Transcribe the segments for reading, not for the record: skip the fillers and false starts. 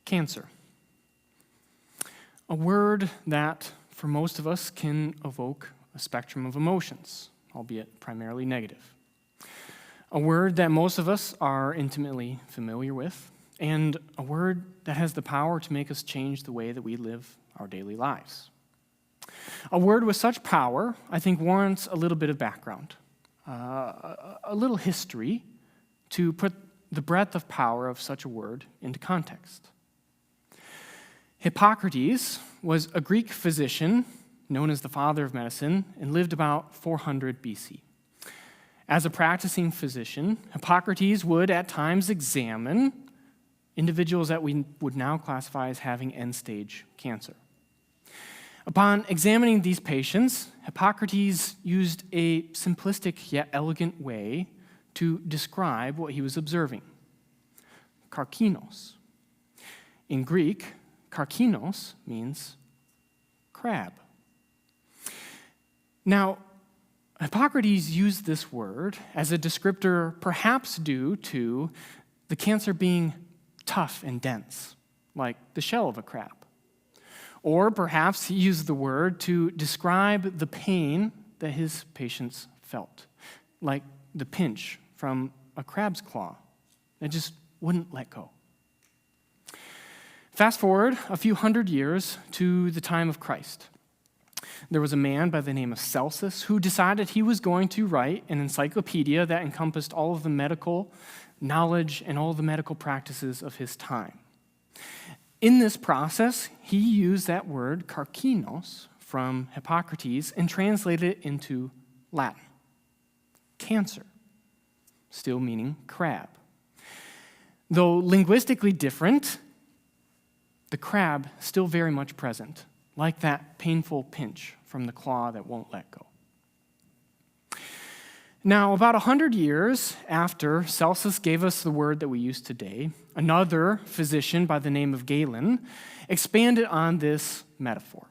Cancer. A word that, for most of us, can evoke a spectrum of emotions, albeit primarily negative. A word that most of us are intimately familiar with, and a word that has the power to make us change the way that we live our daily lives. A word with such power, I think, warrants a little bit of background, a little history to put the breadth of power of such a word into context. Hippocrates was a Greek physician known as the father of medicine and lived about 400 BC. As a practicing physician, Hippocrates would at times examine individuals that we would now classify as having end-stage cancer. Upon examining these patients, Hippocrates used a simplistic yet elegant way to describe what he was observing. Karkinos. In Greek, karkinos means crab. Now, Hippocrates used this word as a descriptor perhaps due to the cancer being tough and dense, like the shell of a crab. Or perhaps he used the word to describe the pain that his patients felt, like the pinch from a crab's claw that just wouldn't let go. Fast forward a few hundred years to the time of Christ. There was a man by the name of Celsus who decided he was going to write an encyclopedia that encompassed all of the medical knowledge and all the medical practices of his time. In this process, he used that word karkinos from Hippocrates and translated it into Latin. Cancer, still meaning crab. Though linguistically different, the crab still very much present, like that painful pinch from the claw that won't let go. Now, about 100 years after Celsus gave us the word that we use today, another physician by the name of Galen expanded on this metaphor.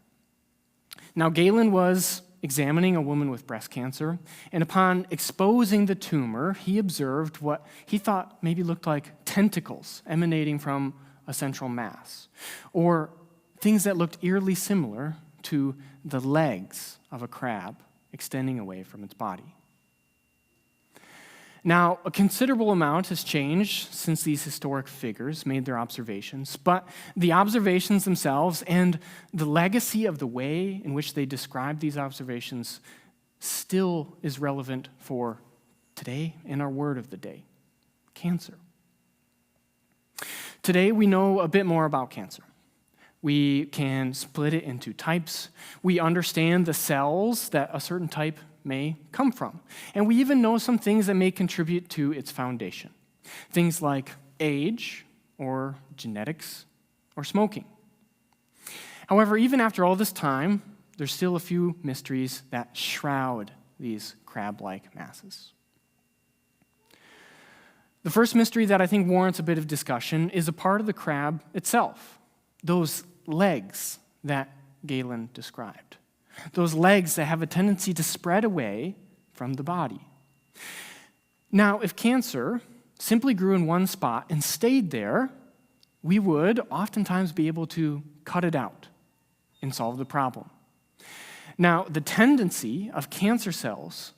Now, Galen was examining a woman with breast cancer, and upon exposing the tumor, he observed what he thought maybe looked like tentacles emanating from a central mass, or things that looked eerily similar to the legs of a crab extending away from its body. Now, a considerable amount has changed since these historic figures made their observations, but the observations themselves and the legacy of the way in which they describe these observations still is relevant for today and our word of the day, cancer. Today, we know a bit more about cancer. We can split it into types. We understand the cells that a certain type may come from. And we even know some things that may contribute to its foundation. Things like age, or genetics, or smoking. However, even after all this time, there's still a few mysteries that shroud these crab-like masses. The first mystery that I think warrants a bit of discussion is a part of the crab itself, those legs that Galen described. Those legs that have a tendency to spread away from the body. Now, if cancer simply grew in one spot and stayed there, we would oftentimes be able to cut it out and solve the problem. Now, the tendency of cancer cells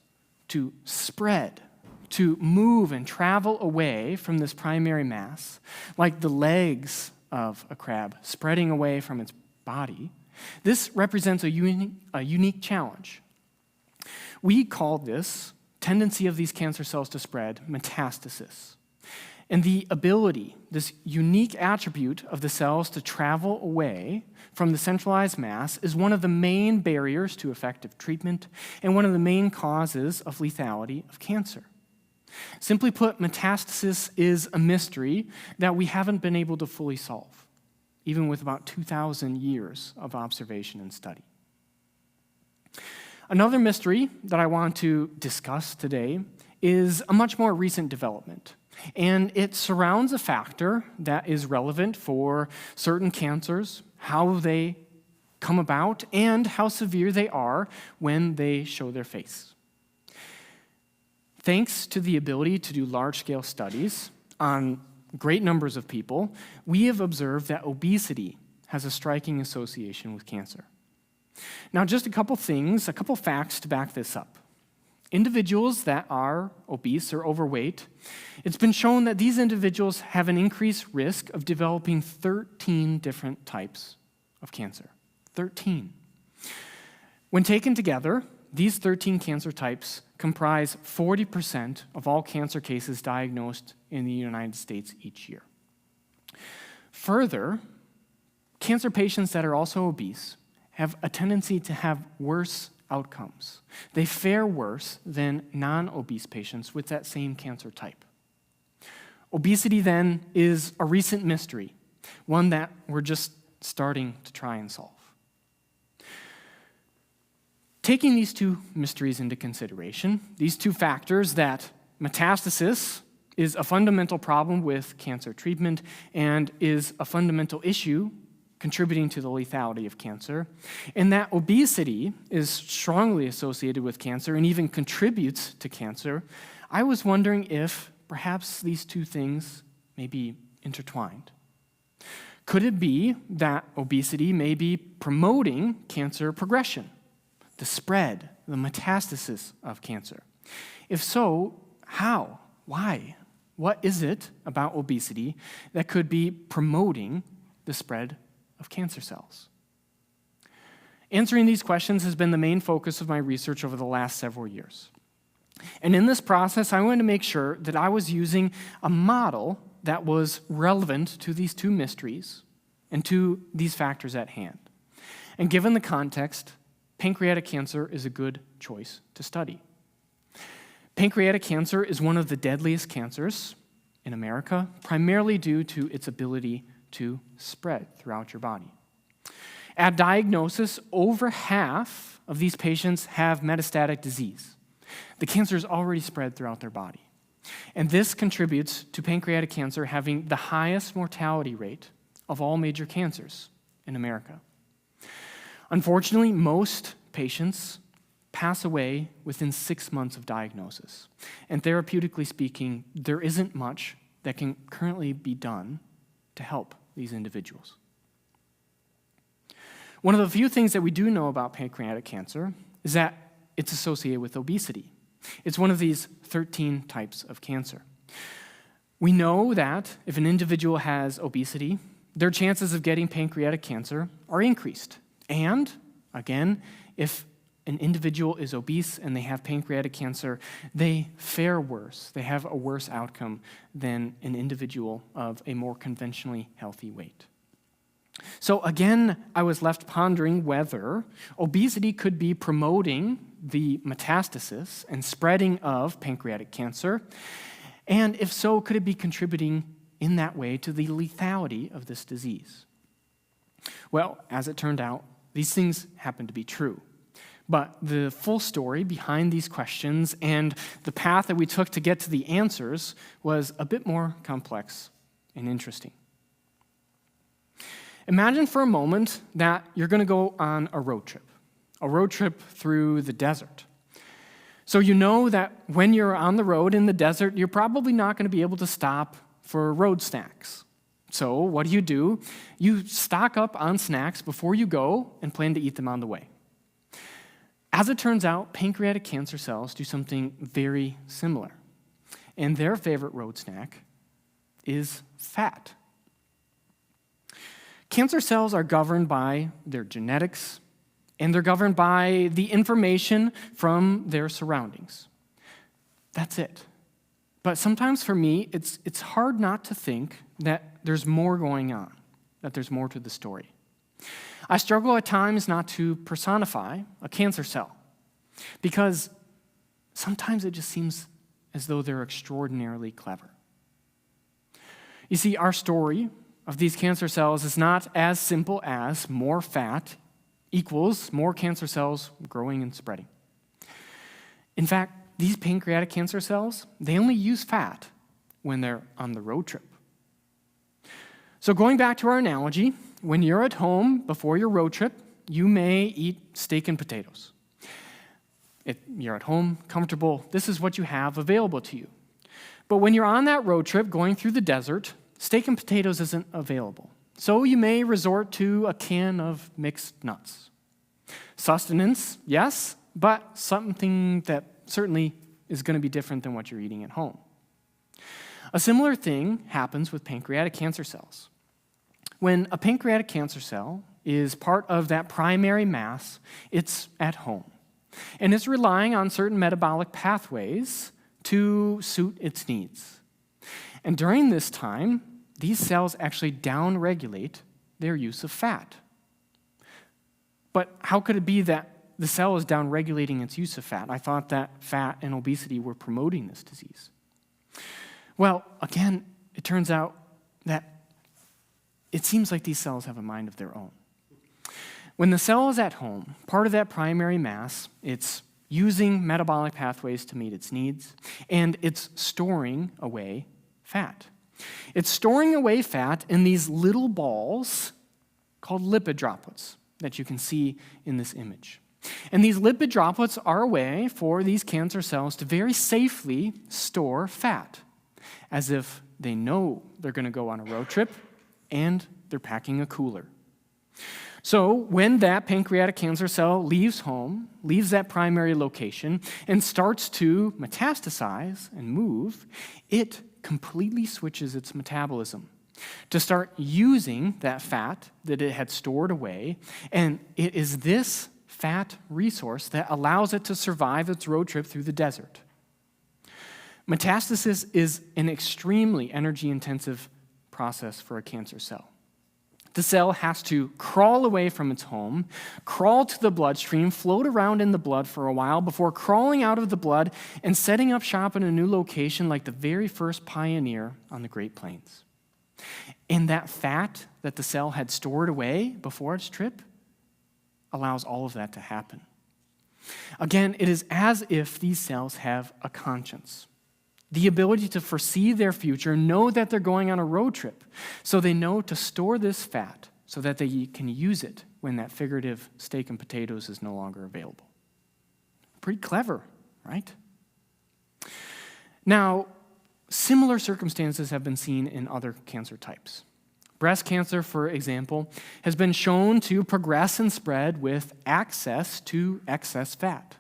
to spread, to move and travel away from this primary mass, like the legs of a crab spreading away from its body, this represents a unique challenge. We call this tendency of these cancer cells to spread metastasis. And the ability, this unique attribute of the cells to travel away from the centralized mass is one of the main barriers to effective treatment and one of the main causes of lethality of cancer. Simply put, metastasis is a mystery that we haven't been able to fully solve, even with about 2,000 years of observation and study. Another mystery that I want to discuss today is a much more recent development, and it surrounds a factor that is relevant for certain cancers, how they come about, and how severe they are when they show their face. Thanks to the ability to do large-scale studies on great numbers of people, we have observed that obesity has a striking association with cancer. Now, just a couple facts to back this up. Individuals that are obese or overweight, it's been shown that these individuals have an increased risk of developing 13 different types of cancer. 13. When taken together, these 13 cancer types comprise 40% of all cancer cases diagnosed in the United States each year. Further, cancer patients that are also obese have a tendency to have worse outcomes. They fare worse than non-obese patients with that same cancer type. Obesity, then, is a recent mystery, one that we're just starting to try and solve. Taking these two mysteries into consideration, these two factors that metastasis is a fundamental problem with cancer treatment and is a fundamental issue contributing to the lethality of cancer, and that obesity is strongly associated with cancer and even contributes to cancer, I was wondering if perhaps these two things may be intertwined. Could it be that obesity may be promoting cancer progression, the spread, the metastasis of cancer? If so, how? Why? What is it about obesity that could be promoting the spread of cancer cells? Answering these questions has been the main focus of my research over the last several years. And in this process, I wanted to make sure that I was using a model that was relevant to these two mysteries and to these factors at hand. And given the context, pancreatic cancer is a good choice to study. Pancreatic cancer is one of the deadliest cancers in America, primarily due to its ability to spread throughout your body. At diagnosis, over half of these patients have metastatic disease. The cancer is already spread throughout their body. And this contributes to pancreatic cancer having the highest mortality rate of all major cancers in America. Unfortunately, most patients pass away within 6 months of diagnosis. And therapeutically speaking, there isn't much that can currently be done to help these individuals. One of the few things that we do know about pancreatic cancer is that it's associated with obesity. It's one of these 13 types of cancer. We know that if an individual has obesity, their chances of getting pancreatic cancer are increased. And, again, if an individual is obese and they have pancreatic cancer, they fare worse. They have a worse outcome than an individual of a more conventionally healthy weight. So again, I was left pondering whether obesity could be promoting the metastasis and spreading of pancreatic cancer, and if so, could it be contributing in that way to the lethality of this disease? Well, as it turned out, these things happen to be true. But the full story behind these questions and the path that we took to get to the answers was a bit more complex and interesting. Imagine for a moment that you're going to go on a road trip through the desert. So you know that when you're on the road in the desert, you're probably not going to be able to stop for road snacks. So what do? You stock up on snacks before you go and plan to eat them on the way. As it turns out, pancreatic cancer cells do something very similar. And their favorite road snack is fat. Cancer cells are governed by their genetics, and they're governed by the information from their surroundings. That's it. But sometimes for me, it's hard not to think that there's more going on, that there's more to the story. I struggle at times not to personify a cancer cell, because sometimes it just seems as though they're extraordinarily clever. You see, our story of these cancer cells is not as simple as more fat equals more cancer cells growing and spreading. In fact, these pancreatic cancer cells, they only use fat when they're on the road trip. So going back to our analogy, when you're at home before your road trip, you may eat steak and potatoes. If you're at home, comfortable, this is what you have available to you. But when you're on that road trip going through the desert, steak and potatoes isn't available. So you may resort to a can of mixed nuts. Sustenance, yes, but something that certainly is going to be different than what you're eating at home. A similar thing happens with pancreatic cancer cells. When a pancreatic cancer cell is part of that primary mass, it's at home. And it's relying on certain metabolic pathways to suit its needs. And during this time, these cells actually downregulate their use of fat. But how could it be that the cell is downregulating its use of fat? I thought that fat and obesity were promoting this disease. Well, again, it turns out that it seems like these cells have a mind of their own. When the cell is at home, part of that primary mass, it's using metabolic pathways to meet its needs, and it's storing away fat. It's storing away fat in these little balls called lipid droplets that you can see in this image. And these lipid droplets are a way for these cancer cells to very safely store fat, as if they know they're going to go on a road trip and they're packing a cooler. So when that pancreatic cancer cell leaves home, leaves that primary location, and starts to metastasize and move, it completely switches its metabolism to start using that fat that it had stored away, and it is this fat resource that allows it to survive its road trip through the desert. Metastasis is an extremely energy-intensive process for a cancer cell. The cell has to crawl away from its home, crawl to the bloodstream, float around in the blood for a while before crawling out of the blood and setting up shop in a new location like the very first pioneer on the Great Plains. And that fat that the cell had stored away before its trip allows all of that to happen. Again, it is as if these cells have a conscience. The ability to foresee their future, know that they're going on a road trip, so they know to store this fat so that they can use it when that figurative steak and potatoes is no longer available. Pretty clever, right? Now, similar circumstances have been seen in other cancer types. Breast cancer, for example, has been shown to progress and spread with access to excess fat.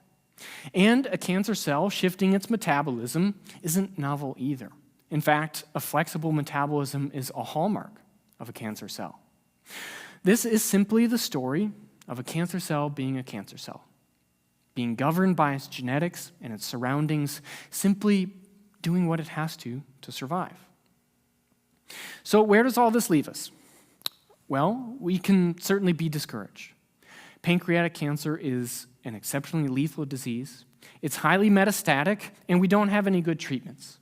And a cancer cell shifting its metabolism isn't novel either. In fact, a flexible metabolism is a hallmark of a cancer cell. This is simply the story of a cancer cell being a cancer cell, being governed by its genetics and its surroundings, simply doing what it has to survive. So where does all this leave us? Well, we can certainly be discouraged. Pancreatic cancer is an exceptionally lethal disease. It's highly metastatic, and we don't have any good treatments.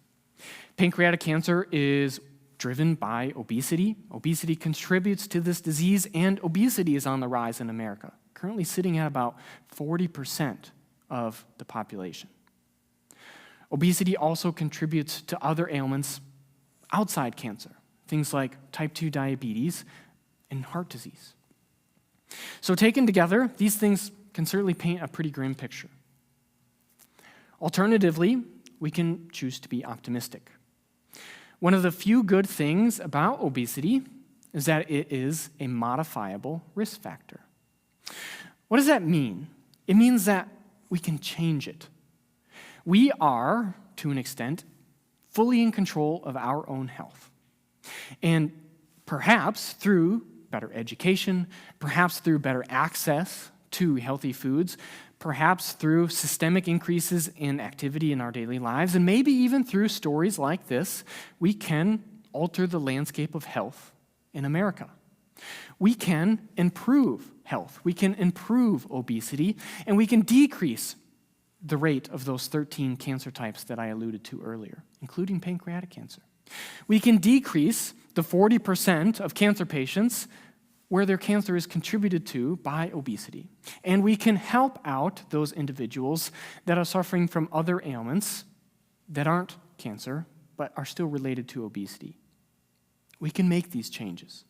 Pancreatic cancer is driven by obesity. Obesity contributes to this disease, and obesity is on the rise in America, currently sitting at about 40% of the population. Obesity also contributes to other ailments outside cancer, things like type 2 diabetes and heart disease. So taken together, these things can certainly paint a pretty grim picture. Alternatively, we can choose to be optimistic. One of the few good things about obesity is that it is a modifiable risk factor. What does that mean? It means that we can change it. We are, to an extent, fully in control of our own health. And perhaps through better education, perhaps through better access to healthy foods, perhaps through systemic increases in activity in our daily lives, and maybe even through stories like this, we can alter the landscape of health in America. We can improve health, we can improve obesity, and we can decrease the rate of those 13 cancer types that I alluded to earlier, including pancreatic cancer. We can decrease the 40% of cancer patients where their cancer is contributed to by obesity. And we can help out those individuals that are suffering from other ailments that aren't cancer, but are still related to obesity. We can make these changes.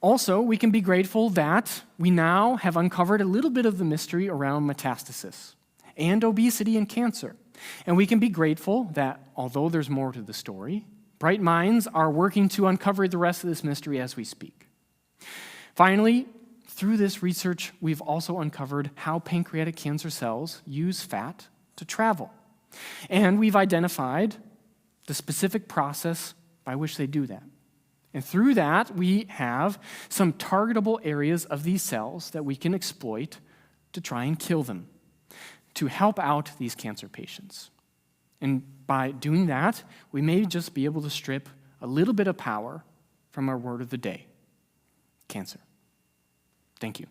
Also, we can be grateful that we now have uncovered a little bit of the mystery around metastasis and obesity and cancer. And we can be grateful that although there's more to the story, Bright minds are working to uncover the rest of this mystery as we speak. Finally, through this research, we've also uncovered how pancreatic cancer cells use fat to travel. And we've identified the specific process by which they do that. And through that, we have some targetable areas of these cells that we can exploit to try and kill them, to help out these cancer patients. And by doing that, we may just be able to strip a little bit of power from our word of the day: cancer. Thank you.